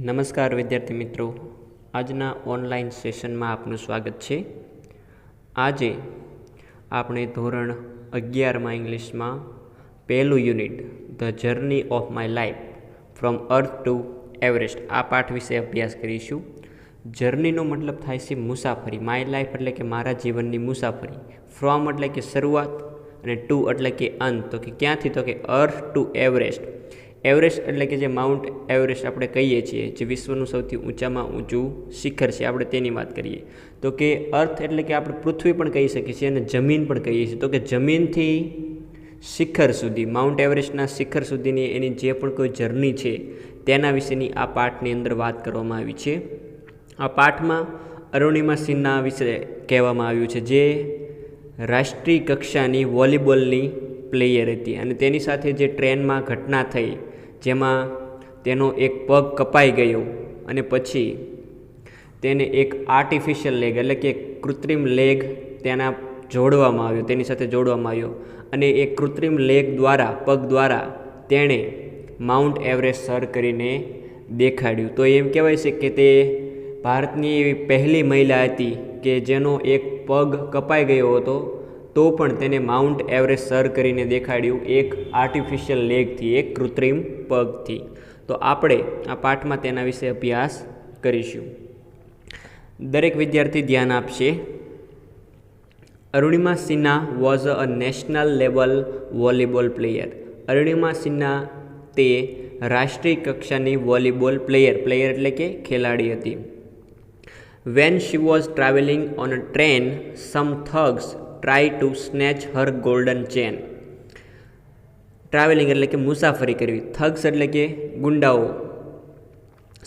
નમસ્કાર વિદ્યાર્થી મિત્રો, આજના ઓનલાઈન સેશનમાં આપનું સ્વાગત છે. આજે આપણે ધોરણ 11માં ઇંગ્લિશમાં પહેલું unit the journey of my life from earth two Everest આ પાઠ વિશે અભ્યાસ કરીશું. જર્નીનો મતલબ થાય છે મુસાફરી. માય લાઈફ એટલે કે મારા જીવનની મુસાફરી. ફ્રોમ એટલે કે શરૂઆત અને ટુ એટલે કે અંત. તો કે ક્યાંથી? તો કે અર્થ ટુ એવરેસ્ટ. એવરેસ્ટ એટલે કે જે માઉન્ટ એવરેસ્ટ આપણે કહીએ છીએ, જે વિશ્વનું સૌથી ઊંચામાં ઊંચું શિખર છે, આપણે તેની વાત કરીએ. તો કે અર્થ એટલે કે આપણે પૃથ્વી પણ કહી શકીએ છીએ અને જમીન પણ કહીએ છીએ. તો કે જમીનથી શિખર સુધી, માઉન્ટ એવરેસ્ટના શિખર સુધીની એની જે પણ કોઈ જર્ની છે તેના વિશેની આ પાઠની અંદર વાત કરવામાં આવી છે. આ પાઠમાં અરુણિમા સિન્હા વિશે કહેવામાં આવ્યું છે, જે રાષ્ટ્રીય કક્ષાની વોલીબોલની પ્લેયર હતી અને તેની સાથે જે ટ્રેનમાં ઘટના થઈ, જેમાં તેનો એક પગ કપાઈ ગયો અને પછી તેને એક આર્ટિફિશિયલ લેગ એટલે કે કૃત્રિમ લેગ તેના જોડવામાં આવ્યો, તેની સાથે જોડવામાં આવ્યો અને એ કૃત્રિમ લેગ દ્વારા, પગ દ્વારા તેણે માઉન્ટ એવરેસ્ટ સર કરીને દેખાડ્યું. તો એમ કહેવાય છે કે તે ભારતની એવી પહેલી મહિલા હતી કે જેનો એક પગ કપાઈ ગયો હતો તો પણ તેને માઉન્ટ એવરેસ્ટ સર કરીને દેખાડ્યું, એક આર્ટિફિશિયલ લેગથી, એક કૃત્રિમ પગથી. તો આપણે આ પાઠમાં તેના વિશે અભ્યાસ કરીશું. દરેક વિદ્યાર્થી ધ્યાન આપશે. Arunima Sinha was a national level volleyball player. Arunima Sinha તે રાષ્ટ્રીય કક્ષાની વોલીબોલ પ્લેયર એટલે કે ખેલાડી હતી. When she was travelling on a train, some thugs try to snatch her golden chain. Travelling એટલે કે મુસાફરી કરવી, થગ્સ એટલે કે ગુંડાઓ,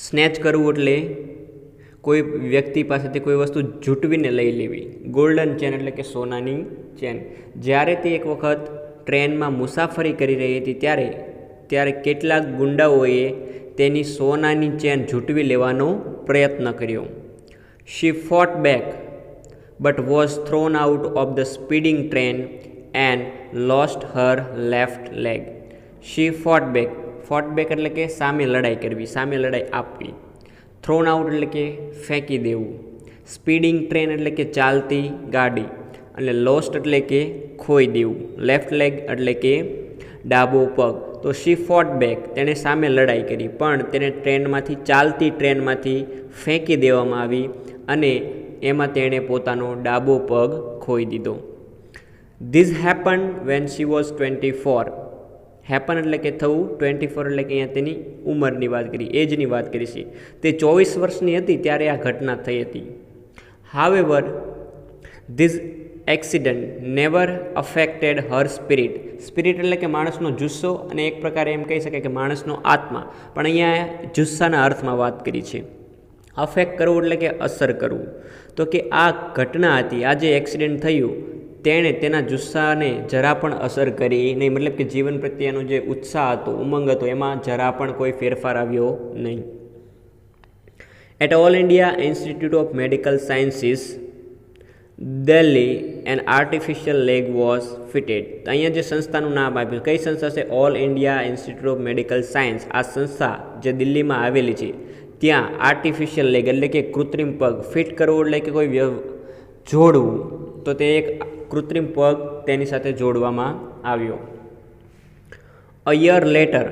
સ્નેચ કરવું એટલે કોઈ વ્યક્તિ પાસેથી કોઈ વસ્તુ ઝૂંટવીને લઈ લેવી, ગોલ્ડન ચેન એટલે કે સોનાની ચેન. જ્યારે તે એક વખત ટ્રેનમાં મુસાફરી કરી રહી હતી ત્યારે કેટલાક ગુંડાઓએ તેની સોનાની ચેન ઝૂંટવી લેવાનો પ્રયત્ન કર્યો. શી ફોટ back but was thrown out of the speeding train and lost her left leg. She fought back. Fought back એટલે કે સામે લડાઈ કરવી, સામે લડાઈ આપવી. થ્રોન આઉટ એટલે કે ફેંકી દેવું. સ્પીડિંગ ટ્રેન એટલે કે ચાલતી ગાડી. અને લોસ્ટ એટલે કે ખોઈ દેવું. લેફ્ટ લેગ એટલે કે ડાબો પગ. તો શી ફોટ બેક, તેણે સામે લડાઈ કરી પણ તેને ચાલતી ટ્રેનમાંથી ફેંકી દેવામાં આવી અને એમાં તેણે પોતાનો ડાબો પગ ખોઈ દીધો. This happen when she was 24. Happen એટલે કે થવું, 24 એટલે કે અહીંયા તેની ઉંમરની વાત કરી, એજની વાત કરી છે. તે 24 વર્ષની હતી ત્યારે આ ઘટના થઈ હતી. However this accident never affected Har spirit. Spirit એટલે કે માણસનો જુસ્સો અને એક પ્રકારે એમ કહી શકાય કે માણસનો આત્મા, પણ અહીંયા જુસ્સાના અર્થમાં વાત કરી છે. અફેક્ટ કરવું એટલે કે અસર કરવું. તો કે આ ઘટના હતી, આ જે એક્સિડન્ટ થયું તેણે તેના જુસ્સાને જરા પણ અસર કરી નહીં. મતલબ કે જીવન પ્રત્યેનો જે ઉત્સાહ હતો, ઉમંગ હતો, એમાં જરા પણ કોઈ ફેરફાર આવ્યો નહીં. At all India Institute of Medical Sciences Delhi an artificial leg was fitted. અહીંયા જે સંસ્થાનું નામ આપ્યું, કઈ સંસ્થા છે? All India Institute of Medical Science. આ સંસ્થા જે દિલ્હીમાં આવેલી છે, ત્યાં આર્ટિફિશિયલ લેગ એટલે કે કૃત્રિમ પગ, ફિટ કરવું એટલે કે કોઈ જોડવું, તો તે એક કૃત્રિમ પગ તેની સાથે જોડવામાં આવ્યો. અ યર લેટર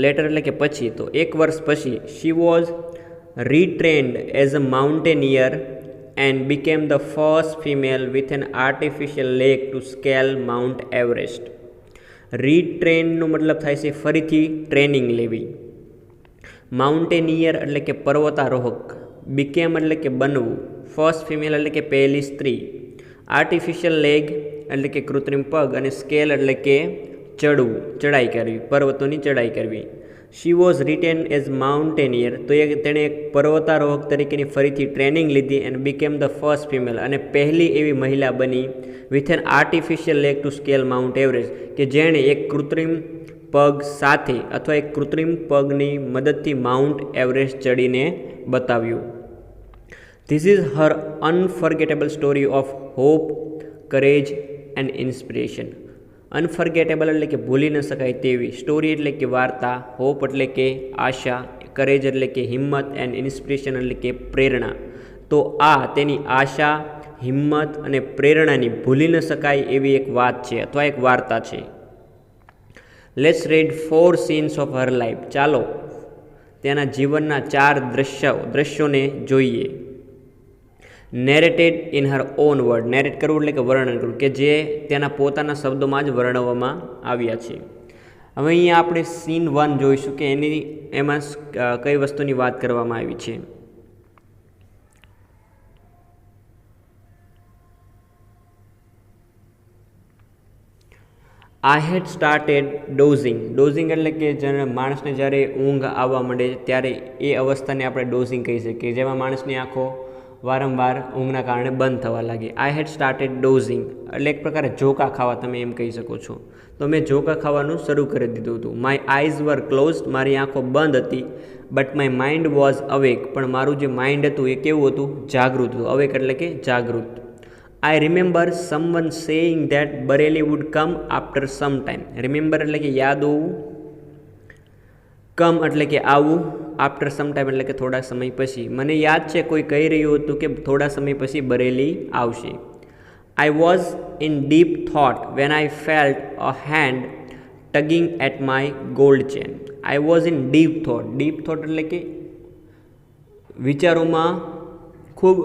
એટલે કે પછી, તો એક વર્ષ પછી, she was retrained as a mountaineer and became the first female with an artificial leg to scale Mount Everest. રીટ્રેનનો મતલબ થાય છે ફરીથી ટ્રેનિંગ લેવી. માઉન્ટેનિયર એટલે કે પર્વતારોહક. બીકેમ એટલે કે બનવું. ફર્સ્ટ ફિમેલ એટલે કે પહેલી સ્ત્રી. આર્ટિફિશિયલ લેગ એટલે કે કૃત્રિમ પગ અને સ્કેલ એટલે કે ચડવું, ચડાઈ કરવી, પર્વતોની ચડાઈ કરવી. She was retrained as mountaineer, તો તેણે એક પર્વતારોહક તરીકેની ફરીથી ટ્રેનિંગ લીધી and became the first female, અને પહેલી એવી મહિલા બની with an artificial leg to scale Mount Everest, કે જેણે એક કૃત્રિમ પગ સાથે અથવા એક કૃત્રિમ પગની મદદથી માઉન્ટ એવરેસ્ટ ચડીને બતાવ્યું. This is her unforgettable story of hope, courage and inspiration. Unforgettable એટલે કે ભૂલી ન શકાય તેવી, સ્ટોરી એટલે કે વાર્તા, હોપ એટલે કે આશા, કરેજ એટલે કે હિંમત, એન્ડ ઇન્સ્પિરેશન એટલે કે પ્રેરણા. તો આ તેની આશા, હિંમત અને પ્રેરણાની ભૂલી ન શકાય એવી એક વાત છે અથવા એક વાર્તા છે. Let's read 4 scenes of her life. ચાલો તેના જીવનના 4 દ્રશ્યોને જોઈએ. Narrated in her own word. Narrate કરવું એટલે કે વર્ણન કરવું, કે જે તેના પોતાના શબ્દોમાં જ વર્ણવવામાં આવ્યા છે. હવે અહીંયા આપણે સીન 1 જોઈશું કે એમાં કઈ વસ્તુની વાત કરવામાં આવી છે. આઈ હેડ સ્ટાર્ટેડ ડોઝિંગ. ડોઝિંગ એટલે કે માણસને જ્યારે ઊંઘ આવવા માંડે ત્યારે એ અવસ્થાને આપણે ડોઝિંગ કહી શકીએ, જેમાં માણસની આંખો વારંવાર ઊંઘના કારણે બંધ થવા લાગી. આઈ હેડ સ્ટાર્ટેડ ડોઝિંગ એટલે એક પ્રકારે ઝોકા ખાવા, તમે એમ કહી શકો છો. તો મેં ઝોકા ખાવાનું શરૂ કરી દીધું હતું. My eyes were closed. મારી આંખો બંધ હતી. But my mind was awake. પણ મારું જે માઇન્ડ હતું એ કેવું હતું? જાગૃત હતું. અવેક એટલે કે જાગૃત. I remember someone saying that Bareilly would come after some time. Remember એટલે કે યાદ હોવું, કમ એટલે કે આવું, આફ્ટર સમ ટાઈમ એટલે કે થોડા સમય પછી. મને યાદ છે કોઈ કહી રહ્યું હતું કે થોડા સમય પછી બરેલી આવશે. I was in deep thought when I felt a hand tugging at my gold chain. I was in deep thought. Deep thought એટલે કે વિચારોમાં, ખૂબ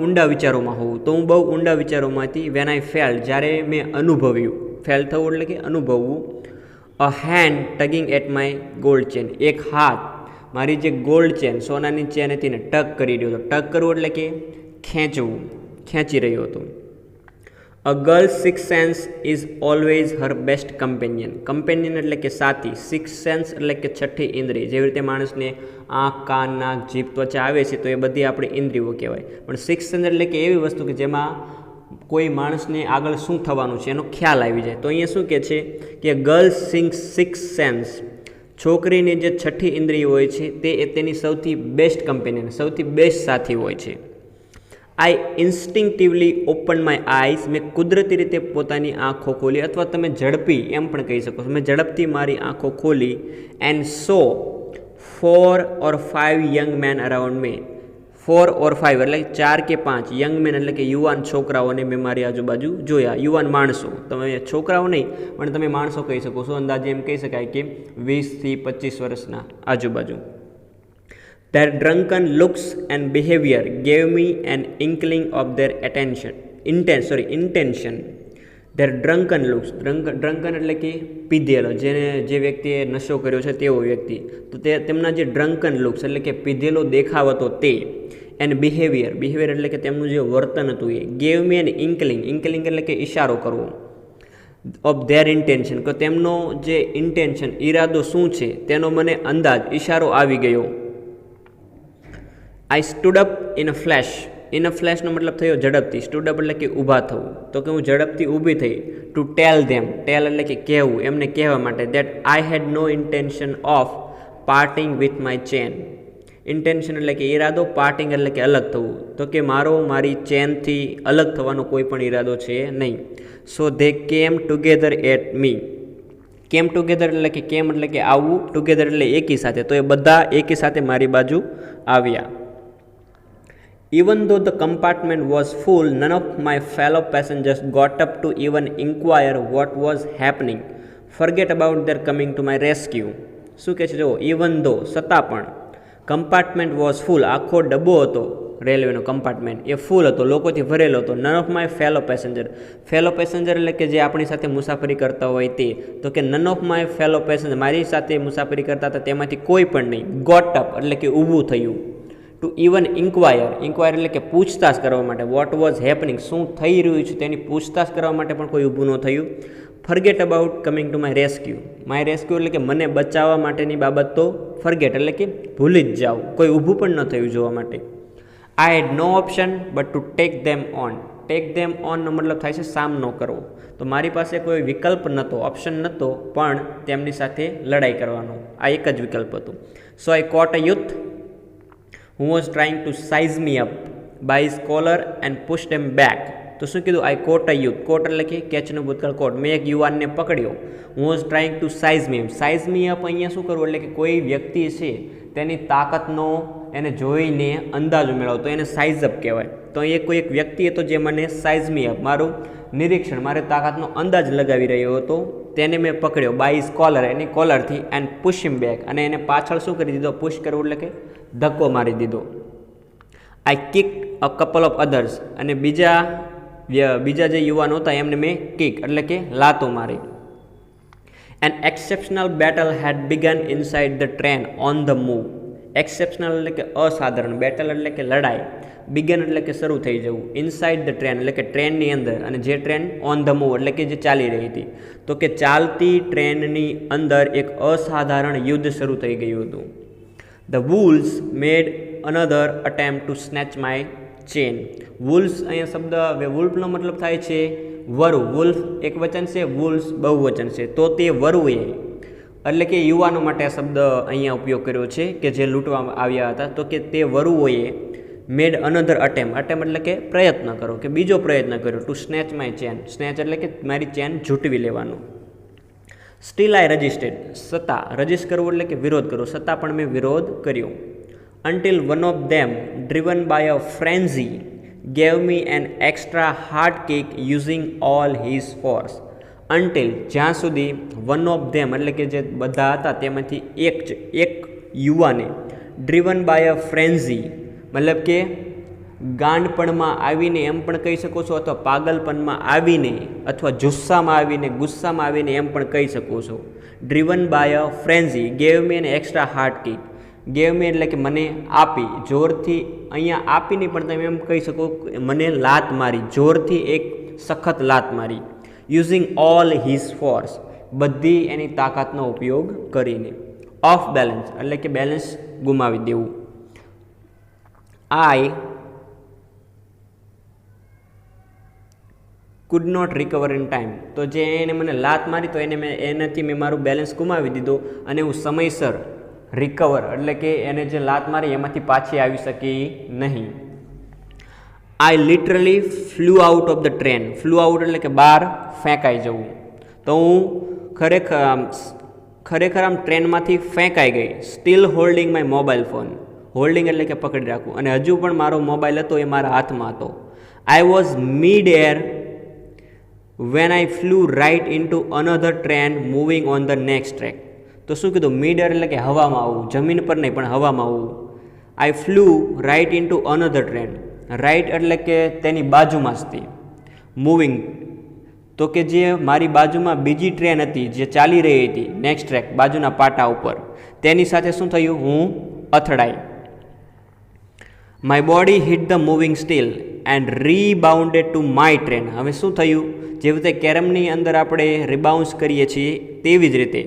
ઊંડા વિચારોમાં હોવું. તો હું બહુ ઊંડા વિચારોમાં હતી. વેન આઈ ફેલ્ટ, જ્યારે મેં અનુભવ્યું. ફેલ થવું એટલે કે અનુભવવું. A hand tugging at my gold chain. એક હાથ મારી જે ગોલ્ડ ચેન, સોનાની ચેન હતી ને, ટગ કરી રહ્યો હતો. ટગ કરવું એટલે કે ખેંચવું, ખેંચી રહ્યો હતો. A girl six sense is always Har best companion. Companion એટલે કે સાથી. સિક્સ સેન્સ એટલે કે છઠ્ઠી ઇન્દ્રિય. જેવી રીતે માણસને આંખ, કાન, નાક, જીભ, ત્વચા આવે છે, તો એ બધી આપણી ઇન્દ્રિયો કહેવાય. પણ સિક્સ સેન્સ એટલે કે એવી વસ્તુ કે જેમાં કોઈ માણસને આગળ શું થવાનું છે એનો ખ્યાલ આવી જાય. તો અહીંયા શું કહે છે કે ગર્લ સિક્સ સેન્સ, છોકરીની જે છઠ્ઠી ઇન્દ્રિય હોય છે તે તેની સૌથી બેસ્ટ કમ્પેનિયન, સૌથી બેસ્ટ સાથી હોય છે. આઈ ઇન્સ્ટિંક્ટિવલી ઓપન માય આઈઝ. મેં કુદરતી રીતે પોતાની આંખો ખોલી, અથવા તમે ઝડપી એમ પણ કહી શકો છો. મેં ઝડપથી મારી આંખો ખોલી. And saw 4 or 5 young men around me. 4 or 5 એટલે 4 કે 5 યંગ મેન એટલે કે યુવાન છોકરાઓને મેં મારી આજુબાજુ જોયા. યુવાન માણસો, તમે છોકરાઓ નહીં પણ તમે માણસો કહી શકો છો. અંદાજે એમ કહી શકાય કે 20 થી 25 વર્ષના આજુબાજુ. Their drunken looks and behavior gave me an inkling of their intention. Their drunken looks. drunken એટલે કે પીધેલો, જે વ્યક્તિએ નશો કર્યો છે તેવો વ્યક્તિ. તો તેમના જે ડ્રંકન લુક્સ એટલે કે પીધેલો દેખાવ હતો તે. એન્ડ બિહેવિયર એટલે કે તેમનું જે વર્તન હતું એ. ગેવ મી એન ઇન્કલિંગ એટલે કે ઇશારો કરવો. ઓફ ધેર ઇન્ટેન્શન, કે તેમનો જે ઇન્ટેન્શન, ઈરાદો શું છે તેનો મને અંદાજ, ઇશારો આવી ગયો. I stood up in a flash. In a ફ્લેશનો મતલબ થયો ઝડપથી. સ્ટુડ અપ એટલે કે ઊભા થવું. તો કે હું ઝડપથી ઊભી થઈ. ટુ ટેલ ધેમ. ટેલ એટલે કે કહેવું, એમને કહેવા માટે. That I had no intention of parting with my chain. Intention એટલે કે ઈરાદો, પાર્ટિંગ એટલે કે અલગ થવું. તો કે મારી ચેનથી અલગ થવાનો કોઈ પણ ઈરાદો છે નહીં. સો ધે કેમ ટુગેધર એટ મી. કેમ ટુગેધર એટલે કે કેમ એટલે કે આવવું, ટુગેધર એટલે એકી સાથે. તો એ બધા એકી સાથે મારી બાજુ આવ્યા. Even though the compartment was full, none of my fellow passengers got up to even inquire what was happening. Forget about their coming to my rescue. શું કહે છે જો, even though, છતાં પણ, કમ્પાર્ટમેન્ટ વોઝ ફૂલ, આખો ડબ્બો હતો રેલવેનો compartment એ ફૂલ હતો, લોકોથી ભરેલો હતો. None of my fellow passenger. Fellow passenger એટલે કે જે આપણી સાથે મુસાફરી કરતા હોય તે. તો કે none of my fellow passenger, મારી સાથે મુસાફરી કરતા હતા તેમાંથી કોઈ પણ નહીં. ગોટ અપ એટલે કે ઊભું થયું. ટુ ઇવન ઇન્ક્વાયર એટલે કે પૂછતાછ કરવા માટે. વોટ વોઝ હેપનિંગ, શું થઈ રહ્યું છે તેની પૂછતાછ કરવા માટે પણ કોઈ ઊભું ન થયું. Forget about coming to my rescue. My rescue એટલે કે મને બચાવવા માટેની બાબત તો ફર્ગેટ એટલે કે ભૂલી જ જાઓ. કોઈ ઊભું પણ ન થયું જોવા માટે. I had no option but to take them on. Take them ઓનનો મતલબ થાય છે સામનો કરવો. તો મારી પાસે કોઈ વિકલ્પ નહોતો, ઓપ્શન નહોતો, પણ તેમની સાથે લડાઈ કરવાનો આ એક જ વિકલ્પ હતો. So I caught a youth who was trying to size me up by his collar and push them back. તો શું કીધું? આઈ કોટ અ યુથ. કોટ એટલે કે કેચનો ભૂતકાળ કોટ. મેં એક યુવાનને પકડ્યો. Who was trying to size me up. Size me up અહીંયા શું કરવું એટલે કે કોઈ વ્યક્તિ છે તેની તાકાતનો એને જોઈને અંદાજો મેળવતો એને સાઇઝ અપ કહેવાય. તો એ કોઈ એક વ્યક્તિ હતો જે મને સાઇઝ મી અપ, મારું નિરીક્ષણ, મારે તાકાતનો અંદાજ લગાવી રહ્યો હતો. તેને મેં પકડ્યો બાય હિઝ કોલર, એની કોલરથી, એન્ડ પુશ હિમ બેક, અને એને પાછળ શું કરી દીધો, પુશ કરવું એટલે કે ધક્કો મારી દીધો. આઈ કિક્ડ અ કપલ ઓફ અધર્સ, અને બીજા જે યુવાનો હતા એમને મેં કિક એટલે કે લાતો મારી. An exceptional battle had begun inside the train on the move. Exceptional એટલે કે અસાધારણ, બેટલ એટલે કે લડાઈ, બિગન એટલે કે શરૂ થઈ જવું, ઇનસાઇડ ધ ટ્રેન એટલે કે ટ્રેનની અંદર, અને જે ટ્રેન ઓન ધ મૂવ એટલે કે જે ચાલી રહી હતી. તો કે ચાલતી ટ્રેનની અંદર એક અસાધારણ યુદ્ધ શરૂ થઈ ગયું હતું. The wolves made another attempt two snatch my chain. Wolves અહીંયા શબ્દ, હવે વુલ્ફનો મતલબ થાય છે વરુ. વુલ્ફ એક વચન છે, વુલ્સ બહુવચન છે. તો તે વરુએ એટલે કે યુવાનો માટે આ શબ્દ અહીંયા ઉપયોગ કર્યો છે કે જે લૂંટવામાં આવ્યા હતા. તો કે તે વરુઓએ મેડ અનધર અટેમ્પ, અટેમ્પ એટલે કે પ્રયત્ન કરો, કે બીજો પ્રયત્ન કર્યો, two snatch my chain. Snatch એટલે કે મારી ચેન ઝૂંટવી લેવાનું. સ્ટીલ આઈ રજિસ્ટેડ, છતાં, રજિસ્ટ કરવું એટલે કે વિરોધ કરવો, છતાં પણ મેં વિરોધ કર્યો. until one of them, driven by a frenzy, gave me an extra hard kick using all his force. until, જ્યાં સુધી, one of them એટલે કે જે બધા હતા તેમાંથી એક યુવાને, driven by a frenzy મતલબ કે ગાંડપણમાં આવીને એમ પણ કહી શકો છો, અથવા પાગલપણમાં આવીને, અથવા જુસ્સામાં આવીને, ગુસ્સામાં આવીને એમ પણ કહી શકો છો. driven by a frenzy gave me an extra hard kick. Gave મી એટલે કે મને આપી, જોરથી, અહીંયા આપીને પણ તમે એમ કહી શકો મને લાત મારી, જોરથી એક સખત લાત મારી. યુઝિંગ ઓલ હિઝ ફોર્સ, બધી એની તાકાતનો ઉપયોગ કરીને. ઓફ બેલેન્સ એટલે કે બેલેન્સ ગુમાવી દેવું. I could not recover in time. તો જે એને મને લાત મારી તો એનાથી મેં મારું બેલેન્સ ગુમાવી દીધો, અને હું સમયસર રિકવર એટલે કે એને જે લાત મારી એમાંથી પાછી આવી શકી નહીં. I literally flew out of the train. Flew out એટલે કે બહાર ફેંકાઈ જવું. તો હું ખરેખર આમ ટ્રેનમાંથી ફેંકાઈ ગઈ. Steel holding my mobile phone. Holding એટલે કે પકડી રાખવું, અને હજુ પણ મારો મોબાઈલ હતો એ મારા હાથમાં હતો. I was mid air when I flew right into another train moving on the next track. તો શું કીધું, મિડ એર એટલે કે હવામાં આવવું, જમીન પર નહીં પણ હવામાં આવવું. I flew right into another train. Right એટલે કે તેની બાજુમાં હતી. મૂવિંગ તો કે જે મારી બાજુમાં બીજી ટ્રેન હતી જે ચાલી રહી હતી નેક્સ્ટ ટ્રેક, બાજુના પાટા ઉપર, તેની સાથે શું થયું, હું અથડાઈ. My body hit the moving steel and rebounded to my train. હવે શું થયું, જેવી રીતે કેરમની અંદર આપણે રિબાઉન્સ કરીએ છીએ તેવી જ રીતે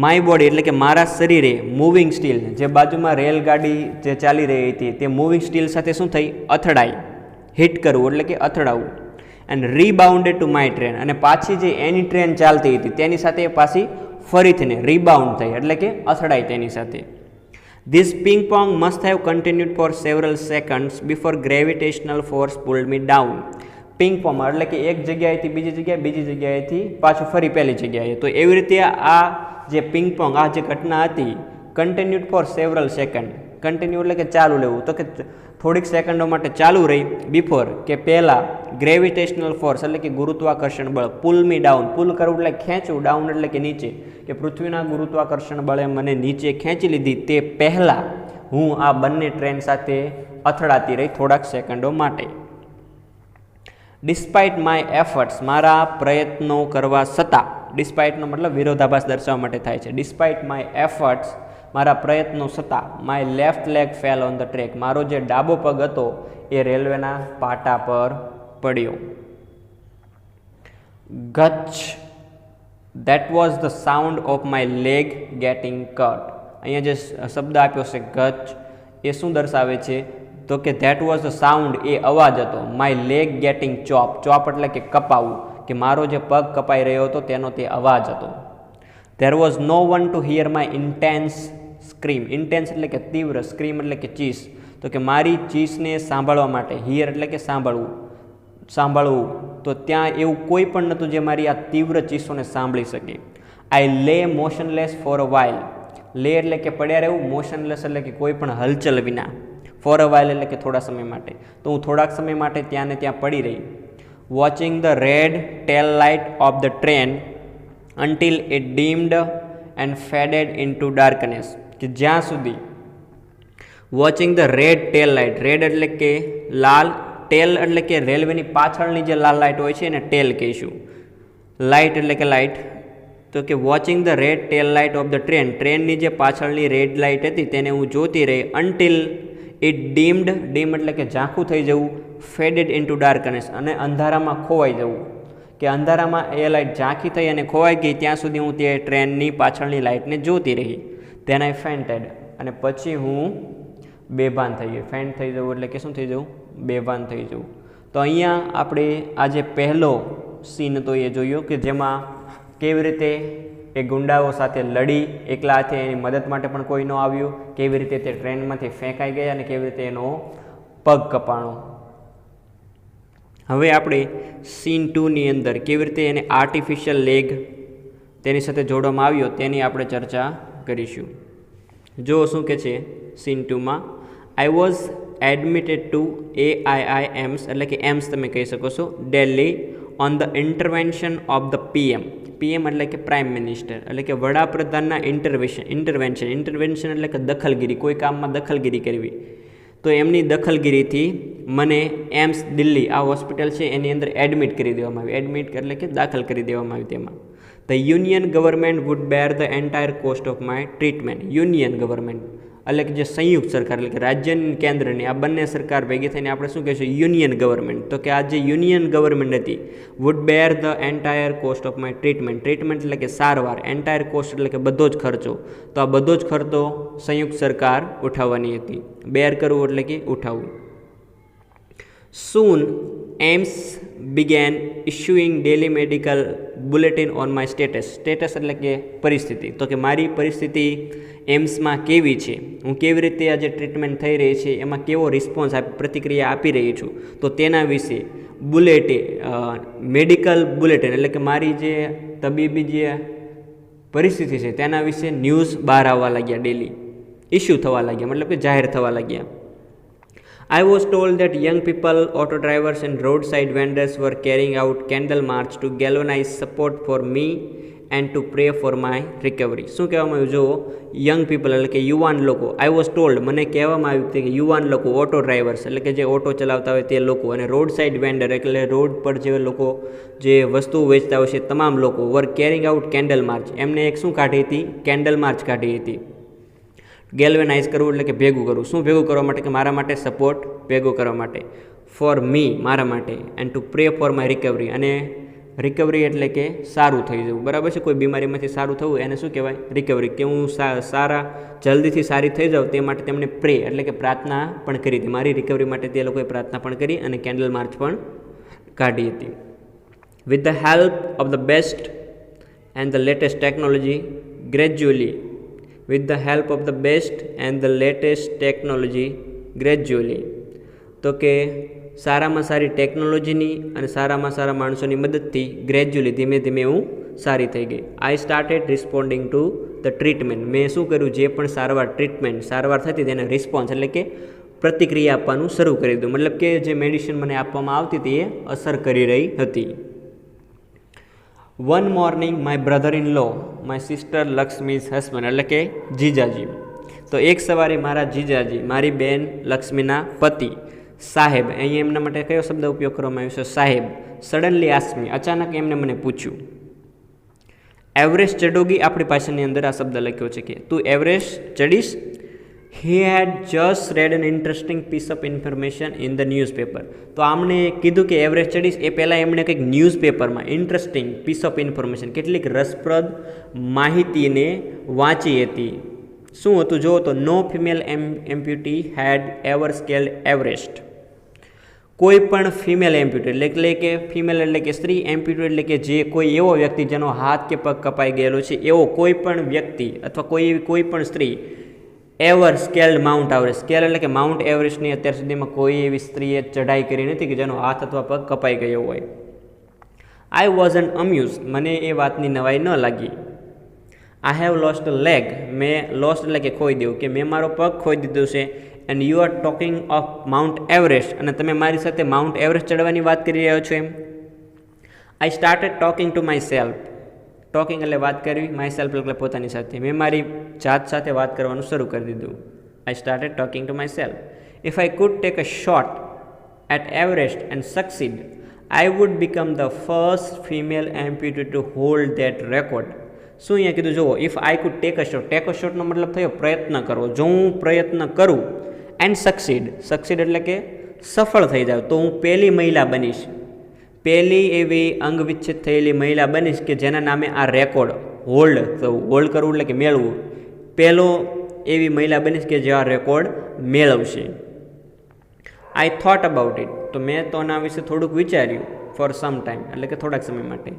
માય બોડી એટલે કે મારા શરીરે મૂવિંગ સ્ટીલ, જે બાજુમાં રેલગાડી જે ચાલી રહી હતી તે મૂવિંગ સ્ટીલ સાથે શું થઈ, અથડાઈ. હિટ કરવું એટલે કે અથડાવું. And rebounded to my train, અને પાછી જે એની ટ્રેન ચાલતી હતી તેની સાથે પાછી ફરીથીને રીબાઉન્ડ થઈ એટલે કે અથડાઈ તેની સાથે. This ping pong must have continued for several seconds before gravitational force pulled me down. Ping pong એટલે કે એક જગ્યાએથી બીજી જગ્યાએ, બીજી જગ્યાએથી પાછું ફરી પહેલી જગ્યાએ. તો એવી રીતે આ જે પિંગ પોંગ, આ જે ઘટના હતી, continued for several second. Continue એટલે કે ચાલુ લેવું, તો કે થોડીક સેકન્ડો માટે ચાલુ રહી, બિફોર કે પહેલાં, ગ્રેવિટેશનલ ફોર્સ એટલે કે ગુરુત્વાકર્ષણ બળ, પુલ મી ડાઉન. પુલ કરવું એટલે ખેંચવું, ડાઉન એટલે કે નીચે, કે પૃથ્વીના ગુરુત્વાકર્ષણ બળે મને નીચે ખેંચી લીધી તે પહેલાં હું આ બંને ટ્રેન સાથે અથડાતી રહી થોડાક સેકન્ડો માટે. ડિસ્પાઇટ માય એફર્ટ્સ, મારા પ્રયત્નો કરવા છતાં. ડિસ્પાઇટનો મતલબ વિરોધાભાસ દર્શાવવા માટે થાય છે. ડિસ્પાઇટ માય એફર્ટ્સ, મારા પ્રયત્નો છતાં, my left leg fell on the track, મારો જે ડાબો પગ હતો એ રેલવેના પાટા પર પડ્યો. ગચ, that was the sound of my leg getting cut. અહીંયા જે શબ્દ આપ્યો છે ગચ, એ શું દર્શાવે છે, તો કે ધેટ વોઝ ધ સાઉન્ડ, એ અવાજ હતો, my leg getting chop. Chop એટલે કે કપાવું, કે મારો જે પગ કપાઈ રહ્યો હતો તેનો તે અવાજ હતો. There was no one to hear my intense scream. Intense એટલે કે તીવ્ર, સ્ક્રીમ એટલે કે ચીસ. તો કે મારી ચીસને સાંભળવા માટે, હિયર એટલે કે સાંભળવું, તો ત્યાં એવું કોઈ પણ નહોતું જે મારી આ તીવ્ર ચીસોને સાંભળી શકે. આઈ લે મોશનલેસ ફોર અ વાઇલ. લે એટલે કે પડ્યા રહેવું, મોશનલેસ એટલે કે કોઈ પણ હલચલ વિના, ફોર અ વાઇલ એટલે કે થોડા સમય માટે. તો હું થોડાક સમય માટે ત્યાં ને ત્યાં પડી રહી. Watching the red tail light of the train until it dimmed and faded into darkness. કે જ્યાં સુધી watching the red tail light, red એટલે કે લાલ, ટેલ એટલે કે રેલવેની પાછળની જે લાલ લાઇટ હોય છે એને ટેલ કહીશું, લાઇટ એટલે કે લાઇટ. તો કે watching the red tail light of the train, ટ્રેનની જે પાછળની રેડ લાઇટ હતી તેને હું જોતી રહી. અન્ટિલ ઇટ ડીમ્ડ, ડીમ એટલે કે ઝાંખું થઈ જવું, ફેડેડ ઇન્ટુ ડાર્કનેસ અને અંધારામાં ખોવાઈ જવું, કે અંધારામાં એ લાઇટ ઝાંખી થઈ અને ખોવાઈ ગઈ ત્યાં સુધી હું તે ટ્રેનની પાછળની લાઇટને જોતી રહી. ધેન આઈ ફેન્ટેડ, અને પછી હું બેભાન થઈ ગઈ. ફેન્ટ થઈ જવું એટલે કે શું થઈ જવું? બેભાન થઈ જવું. તો અહીંયા આપણે આજે પહેલો સીન હતો એ જોયો કે જેમાં કેવી રીતે એ ગુંડાઓ સાથે લડી, એકલા હાથે એની મદદ માટે પણ કોઈ ન આવ્યું, કેવી રીતે તે ટ્રેનમાંથી ફેંકાઈ ગયા અને કેવી રીતે એનો પગ કપાણો. હવે આપણે સીન 2ની અંદર કેવી રીતે એને આર્ટિફિશિયલ લેગ તેની સાથે જોડવામાં આવ્યો તેની આપણે ચર્ચા કરીશું. જો શું કે છે સીન 2માં, I was admitted to AIIMS એટલે કે એમ્સ તમે કહી શકો છો, Delhi on the intervention of the PM. PM એટલે કે પ્રાઇમ મિનિસ્ટર એટલે કે વડાપ્રધાનના ઇન્ટરવેન્શન એટલે કે દખલગીરી, કોઈ કામમાં દખલગીરી કરવી. તો એમની દખલગીરીથી મને એમ્સ દિલ્હી આ હોસ્પિટલ છે એની અંદર એડમિટ કરી દેવામાં આવી. એડમિટ એટલે કે દાખલ કરી દેવામાં આવી. તેમાં the union government would bear the entire cost of my treatment. Union government એટલે કે જે સંયુક્ત સરકાર એટલે કે રાજ્યની કેન્દ્રની આ બંને સરકાર ભેગી થઈને આપણે શું કહીશું? Union government. તો કે આ જે યુનિયન ગવર્મેન્ટ હતી, would bear the entire cost of my treatment. Treatment એટલે કે સારવાર, એન્ટાયર કોસ્ટ એટલે કે બધો જ ખર્ચો. તો આ બધો જ ખર્ચો સંયુક્ત સરકાર ઉઠાવવાની હતી. બેર કરવું એટલે કે ઉઠાવવું. Soon AIMS began issuing daily medical bulletin on my status. Status એટલે કે પરિસ્થિતિ. તો કે મારી પરિસ્થિતિ એમ્સમાં કેવી છે, હું કેવી રીતે આ જે ટ્રીટમેન્ટ થઈ રહી છે એમાં કેવો રિસ્પોન્સ પ્રતિક્રિયા આપી રહી છું, તો તેના વિશે મેડિકલ બુલેટિન એટલે કે મારી જે તબીબી જે પરિસ્થિતિ છે તેના વિશે ન્યૂઝ બહાર આવવા લાગ્યા, ડેલી ઇસ્યુ થવા લાગ્યા, મતલબ કે જાહેર થવા લાગ્યા. I was told that young people, auto drivers and roadside vendors were carrying out candle march to galvanize support for me and to pray for my recovery. શું કહેવામાં આવ્યું? જો યંગ પીપલ એટલે કે યુવાન લોકો, આઈ વોઝ ટોલ્ડ મને કહેવામાં આવ્યું કે યુવાન લોકો, ઓટો ડ્રાઈવર્સ એટલે કે જે ઓટો ચલાવતા હોય તે લોકો, અને રોડ સાઇડ વેન્ડર એટલે રોડ પર જે લોકો જે વસ્તુઓ વેચતા હોય છે તમામ લોકો, વર કેરિંગ આઉટ કેન્ડલ માર્ચ. એમને એક શું કાઢી હતી? કેન્ડલ માર્ચ કાઢી હતી. ગેલ્વેનાઇઝ કરવું એટલે કે ભેગું કરવું. શું ભેગું કરવા માટે? કે મારા માટે સપોર્ટ ભેગું કરવા માટે. ફોર મી મારા માટે, and two pre for my recovery. અને રિકવરી એટલે કે સારું થઈ જવું. બરાબર છે? કોઈ બીમારીમાંથી સારું થવું એને શું કહેવાય? રિકવરી. કે હું સારા જલ્દીથી સારી થઈ જાઉં તે માટે તેમણે પ્રે એટલે કે પ્રાર્થના પણ કરી હતી. મારી રિકવરી માટે તે લોકોએ પ્રાર્થના પણ કરી અને કેન્ડલ માર્ચ પણ કાઢી હતી. With the help of the best and the latest technology gradually with the help of the best and the latest technology gradually. તો કે સારામાં સારી ટેકનોલોજીની અને સારામાં સારા માણસોની મદદથી ગ્રેજ્યુઅલી ધીમે ધીમે હું સારી થઈ ગઈ. I started responding to the treatment. મેં શું કર્યું? જે પણ સારવાર થતી તેને રિસ્પોન્સ એટલે કે પ્રતિક્રિયા આપવાનું શરૂ કરી દીધું. મતલબ કે જે મેડિસિન મને આપવામાં આવતી હતી એ અસર કરી રહી હતી. One morning my brother in law my sister Lakshmi's husband એટલે કે જીજાજી. તો એક સવારે મારા જીજાજી, મારી બેન લક્ષ્મીના પતિ સાહેબ, અહીં એમના માટે કયો શબ્દ ઉપયોગ કરવામાં આવ્યો છે? સાહેબ. સડનલી આસ્મી અચાનક એમને મને પૂછ્યું, એવરેસ્ટ ચડોગી? આપણી પાછળની અંદર આ શબ્દ લખ્યો છે કે તું Everest ચડીશ? He had just read an interesting piece of information in the newspaper. તો આમને કીધું કે એવરેસ્ટ ચડીશ એ પહેલાં એમણે કંઈક ન્યૂઝપેપરમાં ઇન્ટરેસ્ટિંગ પીસ ઓફ ઇન્ફોર્મેશન, કેટલીક રસપ્રદ માહિતીને વાંચી હતી. શું હતું? જો તો નો ફિમેલ એમ્પ્યુટી હેડ એવર સ્કેલ્ડ એવરેસ્ટ. કોઈ પણ ફિમેલ એમ્પ્યુટી એટલે કે ફિમેલ એટલે કે સ્ત્રી, એમ્પ્યુટી એટલે કે જે કોઈ એવો વ્યક્તિ જેનો હાથ કે પગ કપાઈ ગયેલો છે એવો કોઈ પણ વ્યક્તિ અથવા કોઈ પણ સ્ત્રી એવર સ્કેલ્ડ માઉન્ટ એવરેસ્ટ. સ્કેલ એટલે કે માઉન્ટ એવરેસ્ટની અત્યાર સુધીમાં કોઈ એવી સ્ત્રીએ ચઢાઈ કરી નથી કે જેનો હાથ અથવા પગ કપાઈ ગયો હોય. આઈ વોઝન્ટ અમ્યુઝ મને એ વાતની નવાઈ ન લાગી. I have lost a leg, મેં લોસ્ટ એટલે કે ખોઈ દેવું, કે મેં મારો પગ ખોઈ દીધો છે. And you are talking of mount Everest, અને તમે મારી સાથે માઉન્ટ એવરેસ્ટ ચડવાની વાત કરી રહ્યા છો એમ. I started talking to myself, talking એટલે વાત કરવી, માય સેલ્ફ એટલે પોતાની સાથે, મેં મારી જાત સાથે વાત કરવાનું શરૂ કરી દીધું. I started talking to myself. If I could take a shot at Everest and succeed, I would become the first female amputee to hold that record. શું અહીંયા કીધું જુઓ, if I could take a shot, take a શોટનો મતલબ થયો પ્રયત્ન કરવો. જો હું પ્રયત્ન કરું એન્ડ સક્સીડ, સક્સીડ એટલે કે સફળ થઈ જાવ, તો હું પહેલી મહિલા બનીશ, પહેલી એવી અંગવિચ્છેદ થયેલી મહિલા બનીશ કે જેના નામે આ રેકોર્ડ હોલ્ડ થવું, હોલ્ડ કરવું એટલે કે મેળવવું, પહેલો એવી મહિલા બનીશ કે જે આ રેકોર્ડ મેળવશે. આઈ થોટ અબાઉટ ઇટ, તો મેં તો આના વિશે થોડુંક વિચાર્યું, ફોર સમ ટાઈમ એટલે કે થોડાક સમય માટે.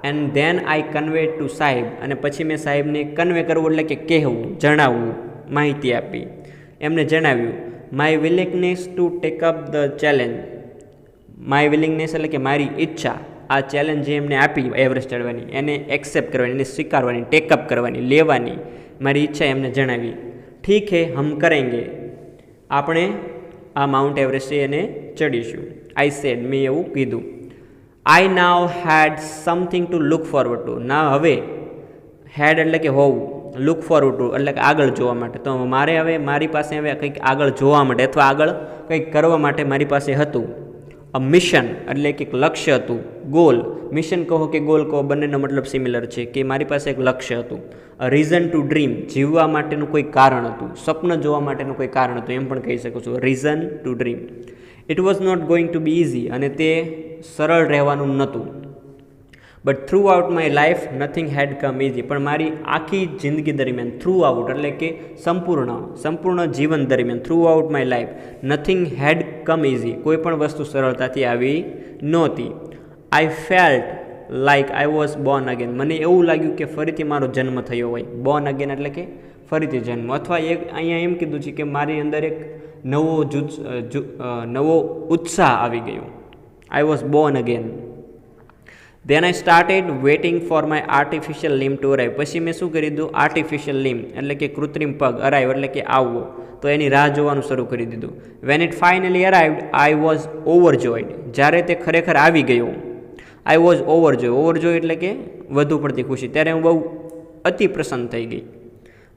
And then I convey to saheb, અને પછી મેં સાહેબને કન્વે કરવું એટલે કે કહેવું, જણાવવું, માહિતી આપી. એમને જણાવ્યું my willingness to take up the challenge, my willingness એટલે કે મારી ઈચ્છા, આ ચેલેન્જ જે એમને આપી એવરેસ્ટ ચડવાની, એને એક્સેપ્ટ કરવાની, એને સ્વીકારવાની, ટેકઅપ કરવાની, લેવાની મારી ઈચ્છા એમને જણાવી. ઠીક હે હમ કરેંગે, આપણે આ માઉન્ટ એવરેસ્ટ એને ચડીશું. આઈ સેડ, મેં એવું કીધું. I now had something to look forward to, ના હવે હેડ એટલે કે હોવું, લુક ફોરવર્ડ ટુ એટલે કે આગળ જોવા માટે, તો મારે હવે મારી પાસે હવે કંઈક આગળ જોવા માટે અથવા આગળ કંઈક કરવા માટે મારી પાસે હતું. અ મિશન એટલે કે એક લક્ષ્ય હતું, ગોલ, મિશન કહો કે ગોલ કહો બંનેનો મતલબ સિમિલર છે, કે મારી પાસે એક લક્ષ્ય હતું. અ રીઝન ટુ ડ્રીમ, જીવવા માટેનું કોઈ કારણ હતું, સ્વપ્ન જોવા માટેનું કોઈ કારણ હતું, એમ પણ કહી શકું છું, reason to dream. It was not going to be easy, અને તે સરળ રહેવાનું નહોતું. But throughout my life nothing had come easy, પણ મારી આખી જિંદગી દરમિયાન, થ્રુ આઉટ એટલે કે સંપૂર્ણ જીવન દરમિયાન, throughout my life nothing had come easy, કોઈ પણ વસ્તુ સરળતાથી આવી નહોતી. I felt like I was born again, મને એવું લાગ્યું કે ફરીથી મારો જન્મ થયો હોય. બોર્ન અગેન એટલે કે ફરીથી જન્મ, અથવા એક અહીંયા એમ કીધું છે કે મારી અંદર એક નવો ઉત્સાહ આવી ગયો. I was born again. Then I started waiting for my artificial limb to arrive, પછી મેં શું કરી દીધું, આર્ટિફિશિયલ લિમ્બ એટલે કે કૃત્રિમ પગ, અરાઈવ એટલે કે આવવો, તો એની રાહ જોવાનું શરૂ કરી દીધું. When it finally arrived I was overjoyed, જ્યારે તે ખરેખર આવી ગયો, આઈ વોઝ ઓવરજોય એટલે કે વધુ પડતી ખુશી, ત્યારે હું બહુ અતિ પ્રસન્ન થઈ ગઈ.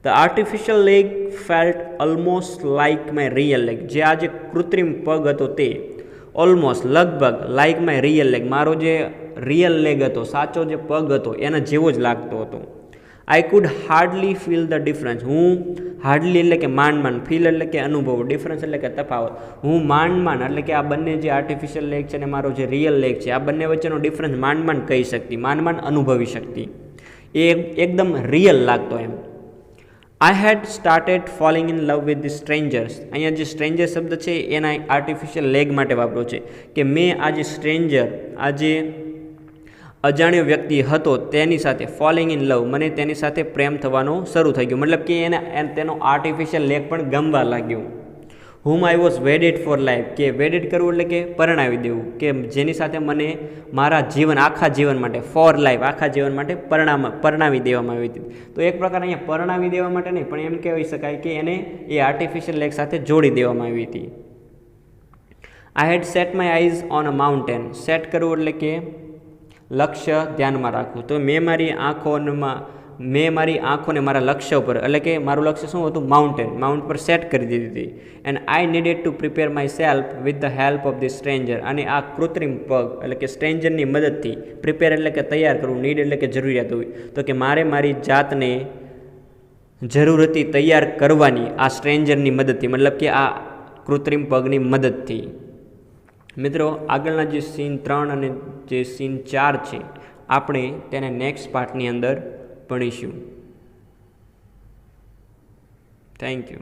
The artificial leg felt almost like my real leg, જે આ જે કૃત્રિમ પગ હતો તે ઓલમોસ્ટ લગભગ લાઇક માય રિયલ લેગ, મારો જે રિયલ લેગ હતો, સાચો જે પગ હતો એના જેવો જ લાગતો હતો. I could hardly feel the difference, હું હાર્ડલી એટલે કે માંડ, ફીલ એટલે કે અનુભવ, ડિફરન્સ એટલે કે તફાવત, હું માંડ એટલે કે આ બંને જે આર્ટિફિશિયલ લેગ છે અને મારો જે રિયલ લેગ છે, આ બંને વચ્ચેનો ડિફરન્સ માંડ કહી શકતી, માંડ અનુભવી શકતી, એ એકદમ રિયલ લાગતો એમ. I had started falling in love with the strangers, અહીંયા જે સ્ટ્રેન્જર શબ્દ છે એના આર્ટિફિશિયલ લેગ માટે વાપર્યો છે, કે મેં આ જે સ્ટ્રેન્જર, આ જે અજાણ્યો વ્યક્તિ હતો તેની સાથે ફોલિંગ ઇન લવ, મને તેની સાથે પ્રેમ થવાનો શરૂ થઈ ગયો, મતલબ કે તેનો આર્ટિફિશિયલ લેગ પણ ગમવા લાગ્યો. હુમ આઈ વોઝ વેડેડ ફોર લાઈફ, કે વેડેડ કરવું એટલે કે પરણાવી દેવું, કે જેની સાથે મને મારા જીવન, આખા જીવન માટે, ફોર લાઈફ આખા જીવન માટે પરણાવી દેવામાં આવી હતી. તો એક પ્રકાર અહીંયા પરણાવી દેવા માટે નહીં, પણ એમ કહેવાય શકાય કે એને એ આર્ટિફિશિયલ લેગ સાથે જોડી દેવામાં આવી હતી. I had set my eyes on a mountain, set કરવું એટલે કે લક્ષ્ય ધ્યાનમાં રાખવું, તો મેં મારી આંખોને મારા લક્ષ્ય ઉપર, એટલે કે મારું લક્ષ્ય શું હતું, માઉન્ટ પર સેટ કરી દીધી હતી. And I needed to prepare my self with the help of the stranger, અને આ કૃત્રિમ પગ એટલે કે સ્ટ્રેન્જરની મદદથી, પ્રિપેર એટલે કે તૈયાર કરવું, નીડ એટલે કે જરૂરિયાત હોય, તો કે મારે મારી જાતને જરૂર હતી તૈયાર કરવાની આ સ્ટ્રેન્જરની મદદથી, મતલબ કે આ કૃત્રિમ પગની મદદથી. મિત્રો, આગળના જે સીન 3 અને જે સીન 4 છે આપણે તેને નેક્સ્ટ પાર્ટની અંદર ભણીશું. Thank you.